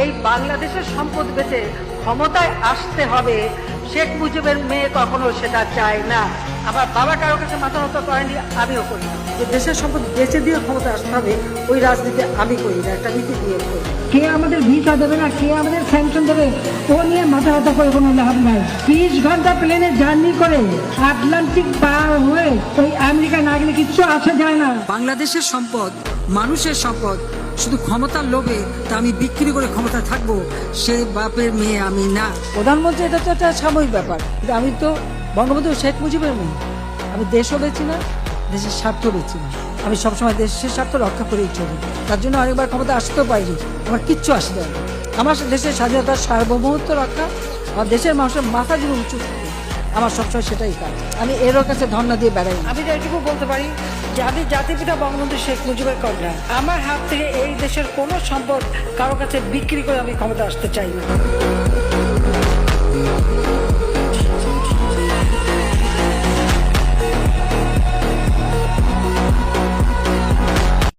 এই বাংলাদেশের সম্পদ বেচে ক্ষমতায় আসতে হবে, শেখ মুজিবের মেয়ে কখনো সেটা চায় না। আমার বাবা কারো কাছে মাথা নত করেনি, আমিও করি না। যে দেশের সম্পদ বেচে দিয়ে ক্ষমতা আসতে হবে, ওই রাজনীতি আমি করি না, একটা নীতি দিয়ে করি। কে আমাদের ভিসা দেবে না, কে আমাদের স্যাংশন দেবে, ও নিয়ে মাথা ব্যথা করে কোনো লাভ নাই। 30 ঘন্টা প্লেনে জার্নি করে আটলান্টিক পার হয়ে ওই আমেরিকা না গেলে কিচ্ছু আসা যায় না। বাংলাদেশের সম্পদ, মানুষের সম্পদ, শুধু ক্ষমতার লোভে তা আমি বিক্রি করে ক্ষমতা থাকবো, সে বাপের মেয়ে আমি না। প্রধানমন্ত্রী এটা তো একটা সাময়িক ব্যাপার, কিন্তু আমি তো বঙ্গবন্ধু শেখ মুজিবের মেয়ে। আমি দেশও বেছি না, দেশের স্বার্থ বেছি না। আমি সবসময় দেশের স্বার্থ রক্ষা করেই চলি। তার জন্য অনেকবার ক্ষমতা আসতেও পাইনি, আমার কিচ্ছু আসে যায় না। আমার দেশের স্বাধীনতার সার্বভৌমত্ব রক্ষা, আমার দেশের মানুষের মাথা দিয়ে উঁচু থাকে, আমার সবসময় সেটাই কাজ। আমি এরও কাছে ধর্ণা দিয়ে বেড়াই। আমি যেটুকু বলতে পারি যে আমি জাতিপিতা বঙ্গবন্ধু শেখ মুজিবের কন্যা। আমার হাত থেকে এই দেশের কোনো সম্পদ কারো কাছে বিক্রি করে আমি ক্ষমতা আসতে চাই না।